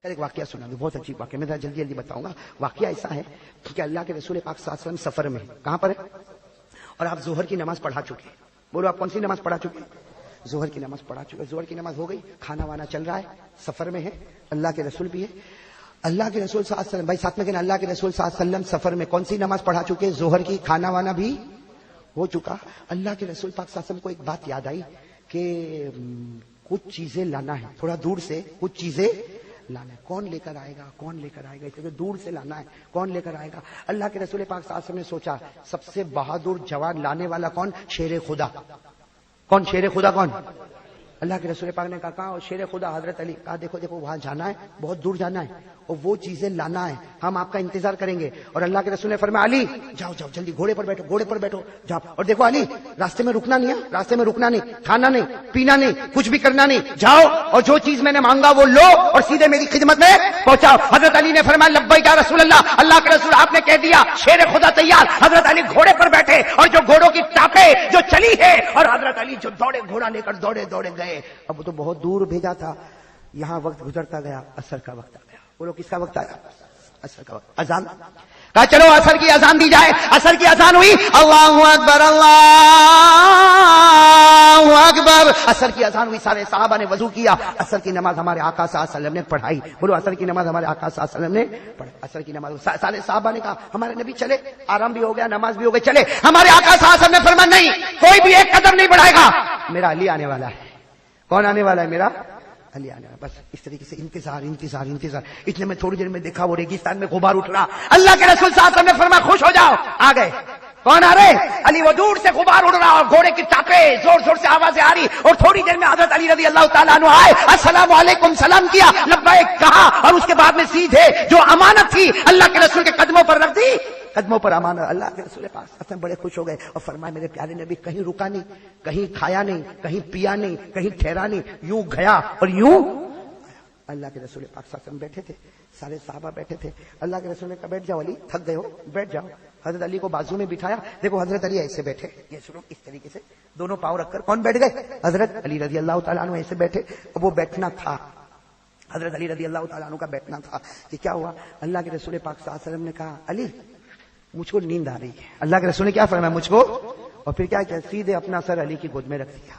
ایک واقعہ سنا دوں، بہت عجیب واقعہ، میں ذرا جلدی بتاؤں گا۔ واقعہ ایسا ہے کہ اللہ کے رسول پاک صلی اللہ علیہ وسلم سفر میں ہیں۔ کہاں پر ہے؟ اور آپ ظہر کی نماز پڑھا چکے ہیں۔ بولو آپ کون سی نماز پڑھا چکے ہیں؟ ظہر کی نماز پڑھا چکے۔ ظہر کی نماز ہو گئی، کھانا وانا چل رہا ہے، سفر میں ہے، اللہ کے رسول بھی ہے۔ اللہ کے رسول صلی اللہ علیہ وسلم، بھائی ساتھ میں کہنا، اللہ کے رسول صلی اللہ علیہ وسلم سفر میں کون سی نماز پڑھا چکے؟ ظہر کی، کھانا وانا بھی ہو چکا۔ اللہ کے رسول پاک صلی اللہ علیہ وسلم کو ایک بات یاد آئی کہ کچھ چیزیں لانا ہے، تھوڑا دور سے کچھ چیزیں لانا ہے۔ کون لے کر آئے گا؟ کون لے کر آئے گا؟ اسے دور سے لانا ہے، کون لے کر آئے گا؟ اللہ کے رسول پاک صلی اللہ علیہ وسلم نے سوچا سب سے بہادر جوان لانے والا کون؟ شیر خدا۔ کون شیر خدا؟ کون؟ اللہ کے رسول پاک نے کہا کہاں شیر خدا؟ حضرت علی۔ کہا دیکھو دیکھو وہاں جانا ہے، بہت دور جانا ہے اور وہ چیزیں لانا ہے، ہم آپ کا انتظار کریں گے۔ اور اللہ کے رسول نے فرمایا علی جاؤ جاؤ جلدی، گھوڑے پر بیٹھو، گھوڑے پر بیٹھو، جاؤ۔ اور دیکھو علی راستے میں رکنا نہیں ہے، راستے میں رکنا نہیں، کھانا نہیں، پینا نہیں، کچھ بھی کرنا نہیں، جاؤ اور جو چیز میں نے مانگا وہ لو اور سیدھے میری خدمت میں پہنچاؤ۔ حضرت علی نے فرمایا لبیک یا رسول اللہ، اللہ کے رسول آپ نے کہہ دیا شیر خدا تیار۔ حضرت علی گھوڑے پر بیٹھے اور جو گھوڑوں کی ٹاپیں جو چلی ہے اور حضرت علی جو دوڑے، گھوڑا لے کر دوڑے دوڑے گئے۔ اب تو بہت دور بھیجا تھا، یہاں وقت گزرتا گیا، عصر کا وقت آ گیا۔ بولو کس کا وقت آیا؟ عصر کا وقت۔ اذان کہا چلو عصر کی اذان دی جائے۔ عصر کی اذان ہوئی، اللہ اکبر اللہ اکبر، عصر کی اذان ہوئی، سارے صحابہ نے وضو کیا، عصر کی نماز ہمارے آقا صلی اللہ علیہ وسلم نے پڑھائی۔ بولو عصر کی نماز ہمارے آقا صلی اللہ علیہ وسلم نے پڑھائی۔ عصر کی نماز سارے صحابہ نے کہا ہمارے نبی چلے، آرام بھی ہو گیا، نماز بھی ہو گئی، چلے۔ ہمارے آقا صلی اللہ علیہ وسلم نے فرمایا نہیں، کوئی بھی ایک قدم نہیں بڑھائے گا، میرا علی آنے والا ہے۔ کون آنے والا ہے؟ میرا علی آنے والا۔ بس اس طریقے سے انتظار انتظار انتظار۔ اتنے میں تھوڑی دیر میں دیکھا وہ ریگستان میں غبار اٹھ رہا۔ اللہ کے رسول صلی اللہ علیہ وسلم نے فرمایا خوش ہو جاؤ، آ گئے۔ کون آ رہے؟ علی۔ وہ دور سے غبار اڑ رہا اور گھوڑے کی ٹاپیں زور زور سے آوازیں آ رہی اور تھوڑی دیر میں حضرت علی رضی اللہ تعالیٰ عنہ آئے، السلام علیکم، سلام کیا، لبیک کہا اور اس کے بعد میں سیدھے جو امانت تھی اللہ کے رسول کے قدموں پر رکھ دی، قدموں پر امانت۔ اللہ کے رسول پاک اصلا بڑے خوش ہو گئے اور فرمایا میرے پیارے نبی کہیں رکا نہیں، کہیں کھایا نہیں، کہیں پیا نہیں، کہیں ٹھہرا نہیں، یوں گیا اور یوں۔ اللہ کے رسول پاک صلی اللہ علیہ وسلم بیٹھے تھے، سارے صحابہ بیٹھے تھے۔ اللہ کے رسول نے کہا بیٹھ جاؤ علی، تھک گئے ہو، بیٹھ جاؤ۔ حضرت علی کو بازو میں بٹھایا، دیکھو حضرت علی ایسے بیٹھے، یہ سنو اس طریقے سے دونوں پاؤں رکھ کر۔ کون بیٹھ گئے؟ حضرت علی رضی اللہ تعالیٰ عنہ ایسے بیٹھے۔ وہ بیٹھنا تھا، حضرت علی رضی اللہ تعالیٰ عنہ کا بیٹھنا تھا کہ کیا ہوا؟ اللہ کے رسول پاک صلی اللہ علیہ وسلم نے کہا علی مجھ کو نیند آ رہی ہے۔ اللہ کے رسول نے کیا فرمایا؟ مجھ کو، اور پھر کیا کیا؟ سیدھے اپنا سر علی کی گود میں رکھ دیا،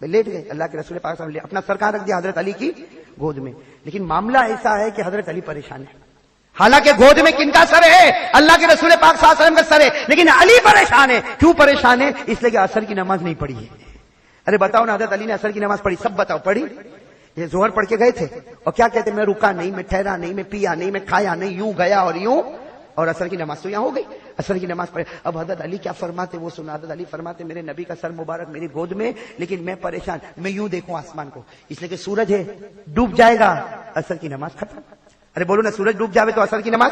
لیٹ گئے۔ اللہ کے رسول پاک صلی اللہ علیہ وسلم نے اپنا سر کہاں رکھ دیا؟ حضرت علی کی گود میں۔ لیکن معاملہ ایسا ہے کہ حضرت علی پریشان ہے، حالانکہ گود میں کن کا سر ہے؟ اللہ کے رسول پاک صلی اللہ علیہ وسلم کا سر ہے، لیکن علی پریشان ہے۔ کیوں پریشان ہے؟ اس لیے کہ عصر کی نماز نہیں پڑھی ہے۔ ارے بتاؤ نا، حضرت علی نے عصر کی نماز پڑھی؟ سب بتاؤ، پڑھی؟ یہ ظہر پڑھ کے گئے تھے اور کیا کہتے ہیں؟ میں رکا نہیں، میں ٹھہرا نہیں، میں پیا نہیں، میں کھایا نہیں، یوں گیا اور یوں، اور عصر کی نماز تو یہاں ہو گئی۔ عصر کی نماز پڑھے۔ اب حضرت علی کیا فرماتے وہ سنا۔ حضرت علی فرماتے میرے نبی کا سر مبارک میری گود میں، لیکن میں پریشان، میں یوں دیکھوں آسمان کو، اس لیے کہ سورج ہے ڈوب جائے گا، عصر کی نماز ختم۔ ارے بولو نا، سورج ڈوب جاوے تو عصر کی نماز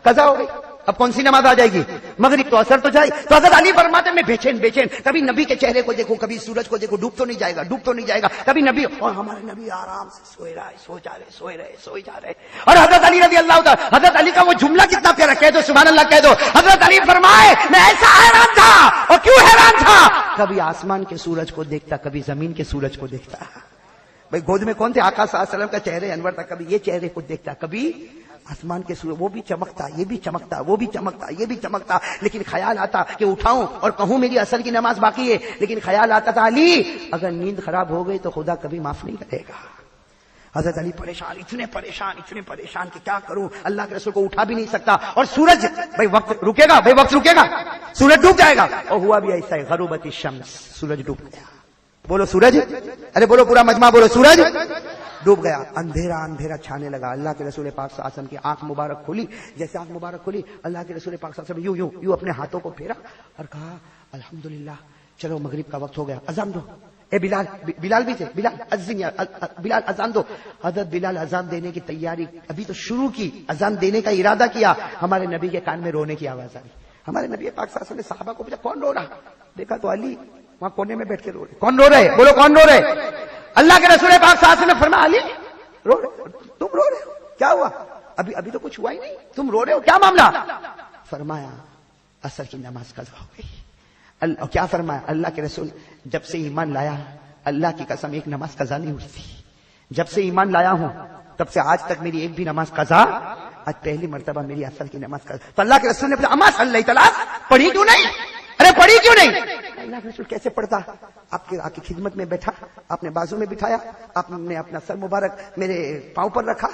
قضا ہو گئی۔ اب کون سی نماز آ جائے گی؟ مغرب، تو عصر تو جائے۔ تو حضرت علی فرماتے میں بے چین بے چین، کبھی نبی کے چہرے کو دیکھو، کبھی سورج کو دیکھو، ڈوب تو نہیں جائے گا، ڈوب تو نہیں جائے گا، کبھی نبی، اور ہمارے نبی آرام سے سوئے رہا ہے، سو جا رہے، سوئے رہے، سوئے جا رہے۔ اور حضرت علی رضی اللہ تعالیٰ، حضرت علی کا وہ جملہ کتنا پیارا، کہہ دو سبحان اللہ کہہ دو۔ حضرت علی فرمائے میں ایسا حیران تھا، اور کیوں حیران تھا؟ کبھی آسمان کے سورج کو دیکھتا، کبھی زمین کے سورج کو دیکھتا۔ بھائی گود میں کون تھے؟ آقا صلی اللہ علیہ وسلم کا چہرے انور تھا، کبھی یہ چہرے کو دیکھتا، کبھی آسمان کے سورج، وہ بھی چمکتا، یہ بھی چمکتا، وہ بھی چمکتا، یہ بھی چمکتا، لیکن خیال آتا کہ اٹھاؤں اور کہوں میری عصر کی نماز باقی ہے، لیکن خیال آتا تھا علی اگر نیند خراب ہو گئی تو خدا کبھی معاف نہیں کرے گا۔ حضرت علی پریشان، اتنے پریشان کہ کیا کروں، اللہ کے رسول کو اٹھا بھی نہیں سکتا، اور سورج بھائی وقت رکے گا، بھائی وقت رکے گا، سورج ڈوب جائے گا۔ اور ہوا بھی ایسا ہے، غروبت الشمس، سورج ڈوب گیا۔ بولو سورج، ارے بولو پورا مجمع بولو سورج ڈوب گیا، اندھیرا اندھیرا چھانے لگا۔ اللہ کے رسول پاک صلی اللہ علیہ وسلم کی آنکھ مبارک کھلی، جیسے آنکھ مبارک کھلی اللہ کے رسول پاک صلی اللہ علیہ وسلم یوں یوں یوں اپنے ہاتھوں کو پھیرا اور کہا الحمدللہ، چلو مغرب کا وقت ہو گیا، اذان دو۔ اے بلال، بلال بھی تھے، بلال اذان دو۔ حضرت بلال اذان دینے کی تیاری ابھی تو شروع کی، اذان دینے کا ارادہ کیا، ہمارے نبی کے کان میں رونے کی آواز آئی۔ ہمارے نبی پاک صلی اللہ علیہ وسلم نے صحابہ کو پوچھا کون رو رہا؟ دیکھا تو علی وہاں کونے میں بیٹھ کے رو رہے۔ کون رو رہے؟ بولو کون رو رہے؟ اللہ کے رسول پاک صلی اللہ علیہ وسلم نے فرمایا علی رو رہے، تم رو رہے ہو، کیا ہوا؟ ابھی تو کچھ ہوا ہی نہیں، تم رو رہے ہو، کیا معاملہ؟ فرمایا عصر کی نماز قضا ہو گئی، کیا فرمایا اللہ کے رسول؟ جب سے ایمان لایا اللہ کی قسم ایک نماز قضا نہیں ہوئی تھی. جب سے ایمان لایا ہوں تب سے آج تک میری ایک بھی نماز قضا. آج پہلی مرتبہ میری اصل کی نماز قضا. تو اللہ کے رسول نے اما صلی اللہ تعالی پڑھی کیوں نہیں؟ ارے پڑھی کیوں نہیں؟ اللہ کے رسول کیسے پڑھتا؟ آپ کی خدمت میں بیٹھا, آپ نے بازو میں بٹھایا, آپ نے اپنا سر مبارک میرے پاؤں پر رکھا,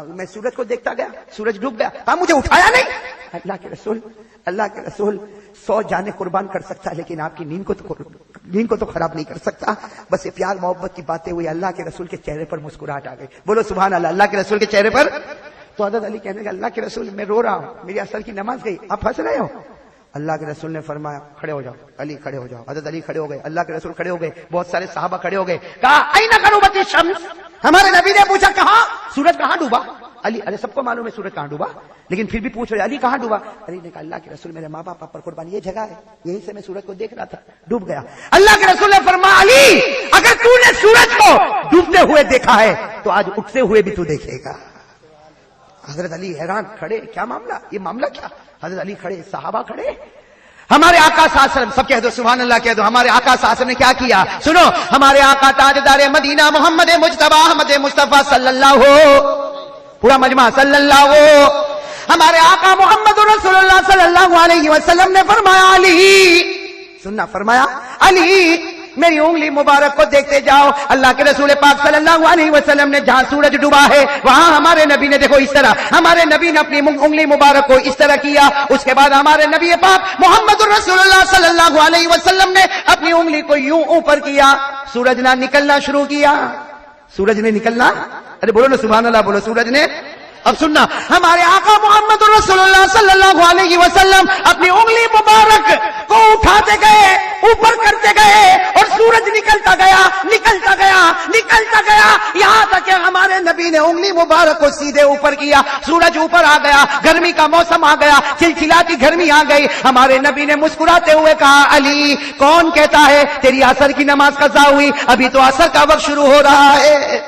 میں سورج کو دیکھتا گیا, سورج ڈوب گیا, کہا مجھے اٹھایا نہیں. اللہ کے رسول 100 جانیں قربان کر سکتا ہے لیکن آپ کی نیند کو تو خراب نہیں کر سکتا. بس یہ پیار محبت کی باتیں ہوئی, اللہ کے رسول کے چہرے پر مسکراہٹ آ گئی. بولو سبحان اللہ. اللہ کے رسول کے چہرے پر تو حضرت علی کہنے لگا اللہ کے رسول میں رو رہا ہوں, میری اثر کی نماز گئی, آپ ہنس رہے ہو. اللہ کے رسول نے فرمایا کھڑے ہو جاؤ. علی کھڑے ہو جاؤ. حضرت علی کھڑے ہو گئے, اللہ کے رسول کھڑے ہو گئے, بہت سارے صحابہ کھڑے ہو گئے. کہا اینا غروبت الشمس, ہمارے نبی نے پوچھا کہاں سورج کہاں ڈوبا؟ علی ارے سب کو معلوم ہے سورج کہاں ڈوبا, لیکن پھر بھی پوچھ رہے علی کہاں ڈوبا؟ علی نے کہا اللہ کے رسول میرے ماں باپ پر قربان یہ جگہ ہے, یہیں سے میں سورج کو دیکھ رہا تھا, ڈوب گیا. اللہ کے رسول نے فرمایا علی اگر تو نے سورج کو ڈوبتے ہوئے دیکھا ہے تو آج اٹھتے ہوئے بھی تو دیکھے گا. حضرت علی حیران, کھڑے, کیا معاملہ, یہ معاملہ کیا؟ حضرت علی کھڑے, صحابہ کھڑے. ہمارے آقا صلی اللہ علیہ وسلم, سب کہہ دو سبحان اللہ کہہ دو, ہمارے آقا صلی اللہ علیہ وسلم نے کیا کیا سنو. ہمارے آقا تاجدار مدینہ محمد مجتبی احمد مصطفیٰ صلی اللہ, پورا مجمع صلی اللہ, ہمارے آقا محمد رسول اللہ صلی اللہ علیہ وسلم نے فرمایا علی, سننا, فرمایا علی میری انگلی مبارک کو دیکھتے جاؤ. اللہ کے رسول پاک صلی اللہ علیہ وسلم نے جہاں سورج ڈوبا ہے وہاں ہمارے نبی نے دیکھو اس طرح, ہمارے نبی نے اپنی انگلی مبارک کو اس طرح کیا. اس کے بعد ہمارے نبی پاک محمد رسول اللہ صلی اللہ علیہ وسلم نے اپنی انگلی کو یوں اوپر کیا, سورج نہ نکلنا شروع کیا. سورج نے نکلنا, ارے بولو نا سبحان اللہ, بولو سورج نے. اب سننا, ہمارے آقا محمد رسول اللہ صلی اللہ علیہ وسلم اپنی انگلی مبارک کو اٹھاتے گئے, اوپر کرتے گئے اور سورج نکلتا گیا, نکلتا گیا, نکلتا گیا, یہاں تک کہ ہمارے نبی نے انگلی مبارک کو سیدھے اوپر کیا. سورج اوپر آ گیا, گرمی کا موسم آ گیا, چلچلاتی گرمی آ گئی. ہمارے نبی نے مسکراتے ہوئے کہا علی کون کہتا ہے تیری عصر کی نماز قضا ہوئی؟ ابھی تو عصر کا وقت شروع ہو رہا ہے.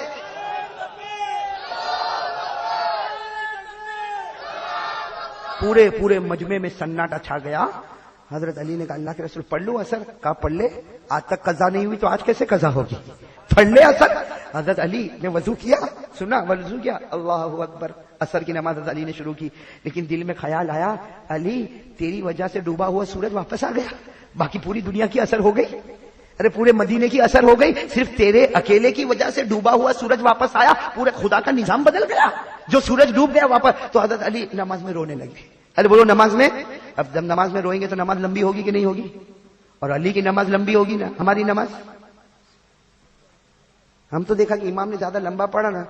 پورے مجمع میں سناٹا چھا گیا. حضرت علی نے کہا اللہ کے رسول پڑھ لو اثر؟ کہا پڑھ لے, آج تک قضا نہیں ہوئی تو آج کیسے قضا ہوگی, پڑھ لے اثر. حضرت علی نے وضو کیا, سنا, وضو کیا, اللہ اکبر, اثر کی نماز حضرت علی نے شروع کی. لیکن دل میں خیال آیا علی تیری وجہ سے ڈوبا ہوا سورج واپس آ گیا, باقی پوری دنیا کی اثر ہو گئی, ارے پورے مدینے کی اثر ہو گئی, صرف تیرے اکیلے کی وجہ سے ڈوبا ہوا سورج واپس آیا, پورے خدا کا نظام بدل گیا, جو سورج ڈوب گیا واپس. تو حضرت علی نماز میں رونے لگے. ارے بولو نماز میں, اب جب نماز میں روئیں گے تو نماز لمبی ہوگی کہ نہیں ہوگی؟ اور علی کی نماز لمبی ہوگی نا, ہماری نماز. ہم تو دیکھا کہ امام نے زیادہ لمبا پڑھا نا,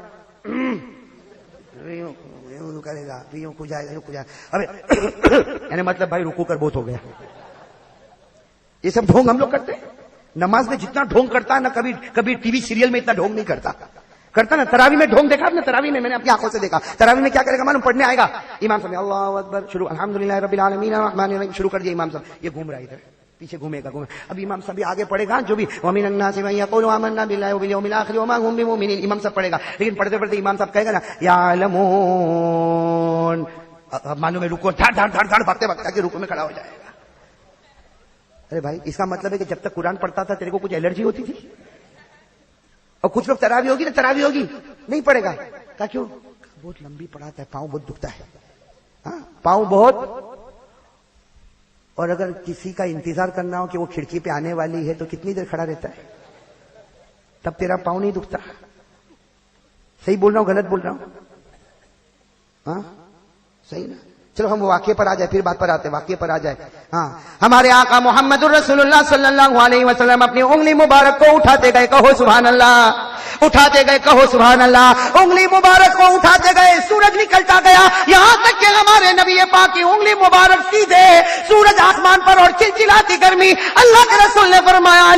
کرے گا, کو جائے گا, ارے یعنی مطلب بھائی رکو کر بہت ہو گیا. یہ سب ڈھونگ ہم لوگ کرتے ہیں. نماز میں جتنا ڈھونگ کرتا ہے نا, کبھی ٹی وی سیریل میں اتنا ڈھونگ نہیں کرتا نا. تراوی میں ڈھونگ دیکھا آپ نے؟ تراوی میں نے اپنی آنکھوں سے دیکھا. تراوی میں کیا کرے گا معلوم, پڑھنے آئے گا امام صاحب اللہ اکبر شروع, الحمدللہ رب العالمین الرحمن الرحیم شروع کر دیا امام صاحب, یہ گھوم رہا ہے ادھر پیچھے, گھومے گا. اب امام صاحب آگے پڑھے گا جو بھی ومن الناس من یقول آمنا باللہ وبالیوم الآخر وما هم بمؤمنین, امام صاحب پڑھے گا. لیکن پڑھتے پڑھتے امام صاحب کہے گا نا یعلمون, معلوم ہے رکوع دھڑ بھاگتے بھاگتے رکوع میں کھڑا ہو جائے گا. ارے بھائی اس کا مطلب ہے کہ جب تک قرآن پڑھتا تھا تیرے کو کچھ الرجی ہوتی تھی؟ اور کچھ لوگ تراوی ہوگی نا, تراوی ہوگی نہیں پڑھے گا. کہا کیوں؟ بہت لمبی پڑھاتا ہے, پاؤں بہت دکھتا ہے, پاؤں بہت. اور اگر کسی کا انتظار کرنا ہو کہ وہ کھڑکی پہ آنے والی ہے تو کتنی دیر کھڑا رہتا ہے, تب تیرا پاؤں نہیں دکھتا. صحیح بول رہا ہوں غلط بول رہا ہوں؟ ہاں صحیح نا. چلو ہم واقعے پر آ جائے, پھر بات پر آتے, واقعے پر آ جائے. ہاں ہمارے آقا محمد رسول اللہ صلی اللہ علیہ وسلم اپنی انگلی مبارک کو اٹھاتے گئے, کہو سبحان اللہ, اٹھاتے گئے, کہو سبحان اللہ. انگلی مبارک کو اٹھاتے گئے, سورج نکلتا گیا, یہاں تک کہ ہمارے نبی پاک کی انگلی مبارک سیدھے سورج آسمان پر اور چلچلاتی گرمی. اللہ کے رسول نے فرمایا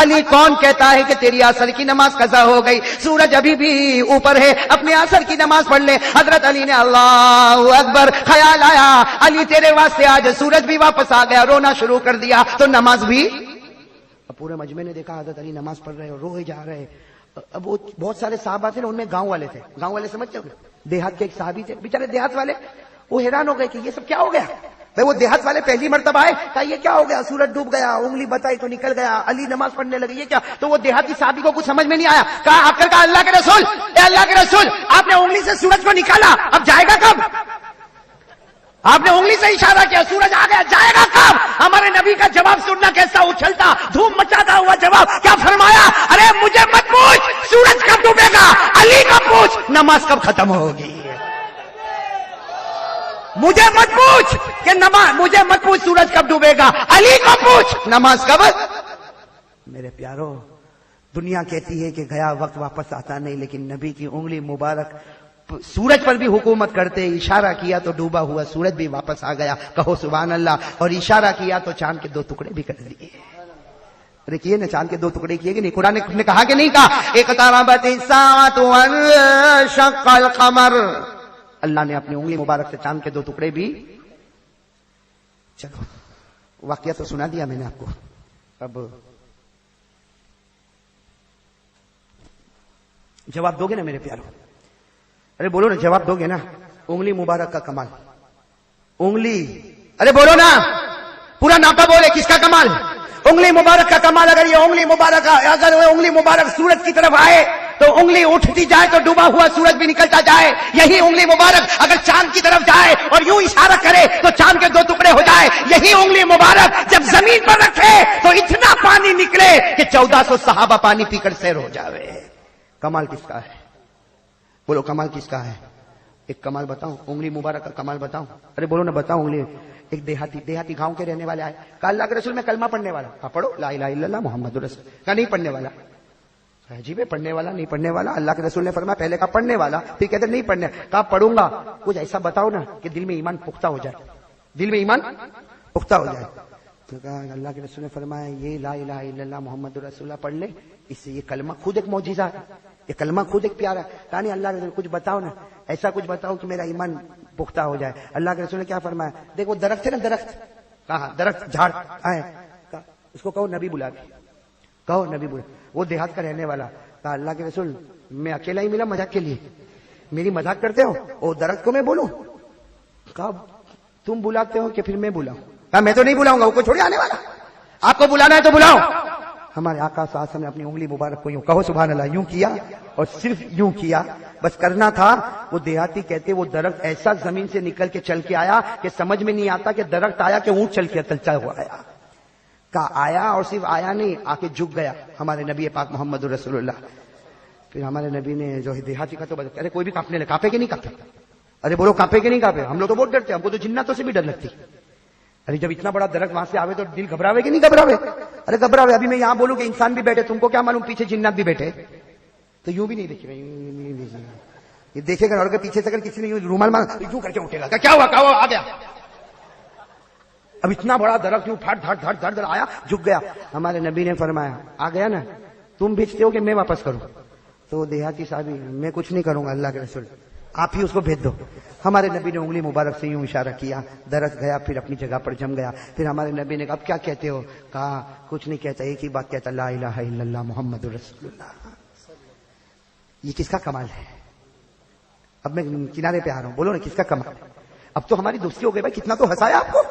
علی کون کہتا ہے کہ تیری عصر کی نماز قضا ہو گئی؟ سورج ابھی بھی اوپر ہے, اپنے عصر کی نماز پڑھ لے. حضرت علی نے اللہ اکبر, خیال آیا علی تیرے واسطے آج سورج بھی واپس آ گیا, رونا شروع کر دیا تو نماز بھی. اب پورے مجمع نے دیکھا حضرت علی نماز پڑھ رہے اور روئے جا رہے. اب وہ بہت سارے صحابہ تھے نا, ان میں گاؤں والے تھے. گاؤں والے سمجھتے ہو, دیہات کے ایک صحابی تھے بیچارے دیہات والے, وہ حیران ہو گئے کہ یہ سب کیا ہو گیا. بھائی وہ دیہات والے پہلی مرتبہ آئے، کہا یہ کیا ہو گیا، سورج ڈوب گیا، انگلی بتائی تو نکل گیا، علی نماز پڑھنے لگے، یہ کیا؟ تو وہ دیہاتی صحابی کو کچھ سمجھ میں نہیں آیا، کہا آ کر کہا اللہ کے رسول، اے اللہ کے رسول، آپ نے انگلی سے سورج کو نکالا، اب جائے گا کب؟ آپ نے انگلی سے اشارہ کیا، سورج آ گیا، جائے گا کب؟ ہمارے نبی کا جواب سننا کیسا اچھلتا دھوم مچاتا ہوا جواب، کیا فرمایا؟ ارے مجھے مت پوچھ سورج کب ڈوبے گا، علی کا پوچھ نماز کب ختم ہوگی، مجھے مت پوچھ کہ نماز، مجھے مت پوچھ سورج کب ڈوبے گا، علی کو پوچھ نماز کب۔ میرے پیارو، دنیا کہتی ہے کہ گیا وقت واپس آتا نہیں، لیکن نبی کی انگلی مبارک سورج پر بھی حکومت کرتے، اشارہ کیا تو ڈوبا ہوا سورج بھی واپس آ گیا، کہو سبحان اللہ، اور اشارہ کیا تو چاند کے 2 ٹکڑے بھی کر دیے۔ دیکھیے نا، چاند کے 2 ٹکڑے کیے کہ نہیں؟ قرآن نے کہا کہ نہیں کہا؟ اقتربت الساعۃ وانشق القمر، اللہ نے اپنی انگلی مبارک سے چاند کے 2 ٹکڑے بھی۔ چلو واقعہ تو سنا دیا میں نے آپ کو، اب جواب دو گے نا میرے پیارو؟ ارے بولو نا، جواب دو گے نا؟ انگلی مبارک کا کمال، انگلی، ارے بولو نا، پورا ناپا بولے، کس کا کمال؟ انگلی مبارک کا کمال۔ اگر یہ انگلی مبارک، اگر وہ انگلی مبارک سورج کی طرف آئے تو انگلی اٹھتی جائے تو ڈوبا ہوا سورج بھی نکلتا جائے، یہی انگلی مبارک اگر چاند کی طرف جائے اور یوں اشارہ کرے تو چاند کے 2 ٹکڑے ہو جائے، یہی انگلی مبارک جب زمین پر رکھے تو اتنا پانی نکلے کہ 1400 صحابہ پانی پی کر سیر ہو جاوے۔ کمال کس کا ہے؟ بولو کمال کس کا ہے؟ ایک کمال بتاؤں، انگلی مبارک کا کمال بتاؤں؟ ارے بولو نا، بتاؤں انگلی۔ ایک دیہاتی گاؤں کے رہنے والے آئے، کہا اللہ کے رسول میں کلمہ پڑھنے والا، کہا پڑھو لا الہ الا اللہ محمد رسول، کہا نہیں پڑھنے والا، عجیب ہے، پڑھنے والا نہیں پڑھنے والا؟ اللہ کے رسول نے فرمایا پہلے کہا پڑھنے والا، پھر کہتے نہیں پڑھنے، کہا پڑھوں گا، کچھ ایسا بتاؤ نا کہ دل میں ایمان پختہ ہو جائے، دل میں ایمان پختہ ہو جائے۔ تو کہا اللہ کے رسول نے فرمایا یہ لا الہ الا اللہ محمد رسول اللہ پڑھ لے، اس سے یہ کلمہ خود ایک معجزہ ہے، یہ کلمہ خود ایک پیارا ہے۔ کہا نہیں اللہ کے رسول کچھ بتاؤ نا، ایسا کچھ بتاؤ کہ میرا ایمان پختہ ہو جائے۔ اللہ کے رسول نے کیا فرمایا؟ دیکھو درخت ہے نا، درخت، کہا درخت جھاڑ آئے، اس کو کہو نبی بلا کے، کہو نبی بلا۔ وہ دیہات کا رہنے والا، کہا اللہ کے رسول میں اکیلا ہی ملا مذاق کے لیے، میری مذاق کرتے ہو، وہ درخت کو میں بولوں؟ کہا تم بلاتے ہو کہ پھر میں بلاؤں؟ کہا میں تو نہیں بلاؤں گا، وہ کوئی چھوڑی آنے والا، آپ کو بلانا ہے تو بلاؤ۔ ہمارے آقا صلی اللہ علیہ وسلم نے اپنی انگلی مبارک کو یوں، کہو سبحان اللہ، یوں کیا، اور صرف یوں کیا، بس کرنا تھا۔ وہ دیہاتی کہتے وہ درخت ایسا زمین سے نکل کے چل کے آیا کہ سمجھ میں نہیں آتا کہ درخت آیا کہ اونٹ چل کے چلتا ہوا آیا۔ کہا آیا، اور صرف آیا نہیں، آ کے جھک گیا ہمارے نبی پاک محمد رسول اللہ۔ پھر ہمارے نبی نے جو دیہاتی کا تو بتا، ارے کوئی بھی کانپنے لگا، کانپے کہ نہیں کانپے؟ ارے بولو کانپے کہ نہیں کانپے؟ ہم لوگ تو بہت ڈرتے ہیں، ہم کو تو جناتوں سے بھی ڈر لگتی۔ ارے جب اتنا بڑا درخت وہاں سے آوے تو دل گھبراوے کہ نہیں گھبراوے؟ ارے گھبراوے۔ ابھی میں یہاں بولوں کہ انسان بھی بیٹھے، تم کو کیا معلوم پیچھے جنات بھی بیٹھے، تو یوں بھی نہیں دیکھے گا، یہ دیکھے گا، اور اگر پیچھے سے اگر کسی نے یوں رومال مارا یوں کر کے اٹھے گا، کیا ہوا کیا ہوا، آ گیا۔ اب اتنا بڑا درخت یوں پھٹ دھڑ دھڑ دھڑ دھڑ آیا، جھک گیا۔ ہمارے نبی نے فرمایا آ گیا نا، تم بھیجتے ہو کہ میں واپس کروں؟ تو دیہاتی صاحبی میں کچھ نہیں کروں گا اللہ کے رسول، آپ ہی اس کو بھیج دو۔ ہمارے نبی نے انگلی مبارک سے یوں اشارہ کیا، درخت گیا، پھر اپنی جگہ پر جم گیا۔ پھر ہمارے نبی نے کہا اب کیا کہتے ہو؟ کہا کچھ نہیں کہتا، ایک ہی بات کہتا، لا الہ الا اللہ محمد رسول اللہ۔ یہ کس کا کمال ہے؟ اب میں کنارے پہ آ رہا ہوں، بولو نا کس کا کمال؟ اب تو ہماری دوستی ہو گئی بھائی، کتنا تو ہنسایا آپ کو،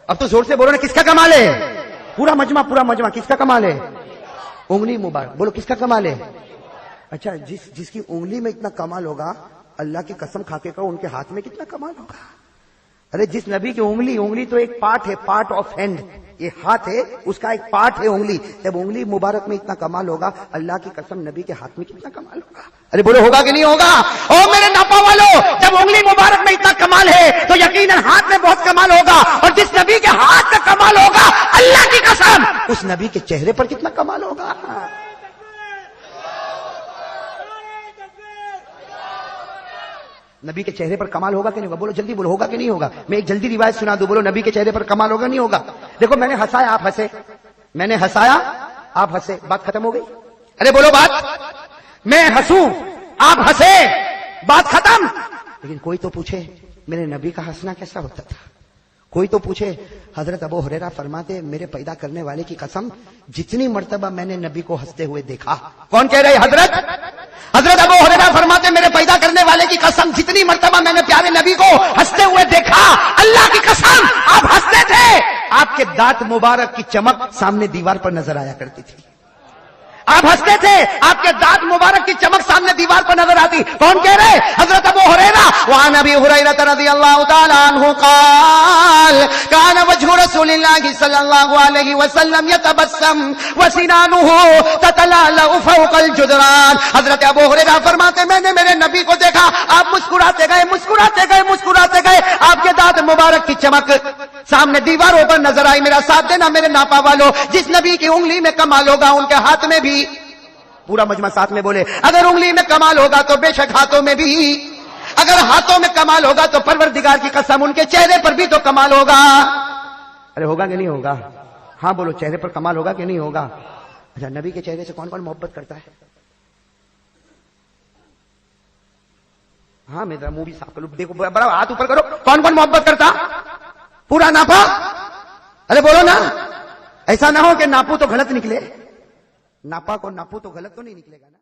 اب تو زور سے بولو نا کس کا کمال ہے؟ پورا مجمع کس کا کمال ہے؟ انگلی مبارک، بولو کس کا کمال ہے؟ اچھا جس کی انگلی میں اتنا کمال ہوگا، اللہ کی قسم کھا کے کہو ان کے ہاتھ میں کتنا کمال ہوگا۔ ارے جس نبی کی انگلی تو ایک پارٹ ہے، پارٹ آف ہینڈ، یہ ہاتھ ہے اس کا ایک پارٹ ہے انگلی، جب انگلی مبارک میں اتنا کمال ہوگا، اللہ کی قسم نبی کے ہاتھ میں کتنا کمال ہوگا۔ ارے بولو ہوگا کہ نہیں ہوگا؟ او میرے ناپا والو، جب انگلی مبارک میں اتنا کمال ہے تو یقیناً ہاتھ میں بہت کمال ہوگا، اور جس نبی کے ہاتھ کا کمال ہوگا، اللہ کی قسم اس نبی کے چہرے پر کتنا کمال ہوگا۔ نبی کے چہرے پر کمال ہوگا کہ نہیں ہوگا؟ بولو جلدی بولو، ہوگا کہ نہیں ہوگا؟ میں ایک جلدی روایت سنا دوں، بولو نبی کے چہرے پر کمال ہوگا نہیں ہوگا؟ دیکھو میں نے ہنسایا آپ ہنسے، میں نے ہنسایا آپ ہنسے، بات ختم ہو گئی؟ ارے بولو بات، میں ہنسوں آپ ہنسے، بات ختم۔ لیکن کوئی تو پوچھے میرے نبی کا ہنسنا کیسا ہوتا تھا؟ کوئی تو پوچھے۔ حضرت ابو ہریرہ فرماتے میرے پیدا کرنے والے کی قسم جتنی مرتبہ میں نے نبی کو ہنستے ہوئے دیکھا، کون کہہ رہے؟ حضرت ابو ہریرہ فرماتے میرے پیدا کرنے والے کی قسم جتنی مرتبہ میں نے پیارے نبی کو ہنستے ہوئے دیکھا، اللہ کی قسم آپ ہنستے تھے، آپ کے دانت مبارک کی چمک سامنے دیوار پر نظر آیا کرتی تھی. آپ ہنستے تھے، آپ کے دانت مبارک کی چمک سامنے دیوار پر نظر آتی. کون کہہ رہے؟ حضرت ابو ہریرہ. وعن ابی ہریرہ رضی اللہ تعالی عنہ قال كان وجه رسول الله صلی اللہ علیہ وسلم يتبسم وسنانه تتلالأ فوق الجدران. حضرت ابو ہریرہ فرماتے میں نے میرے نبی کو دیکھا، آپ مسکراتے گئے مسکراتے گئے مسکراتے گئے، آپ کے دانت مبارک کی چمک سامنے دیواروں پر نظر آئی. میرا ساتھ دینا میرے ناپا والو، جس نبی کی انگلی میں کمال ہوگا ان کے ہاتھ میں بھی. پورا مجمع ساتھ میں بولے، اگر انگلی میں کمال ہوگا تو بے شک ہاتھوں میں بھی، اگر ہاتھوں میں کمال ہوگا تو پروردگار کی قسم ان کے چہرے پر بھی تو کمال ہوگا. ارے ہوگا کہ نہیں ہوگا؟ ہاں بولو، چہرے پر کمال ہوگا کہ نہیں ہوگا؟ اچھا، نبی کے چہرے سے کون کون محبت کرتا ہے؟ ہاں میرا منہ بھی صاف کرو، دیکھو بڑا ہاتھ اوپر کرو، کون کون محبت کرتا؟ پورا ناپا؟ ارے بولو نا، ایسا نہ ہو کہ ناپو تو غلط نکلے. ناپا کو ناپو تو غلط تو نہیں نکلے گا نا.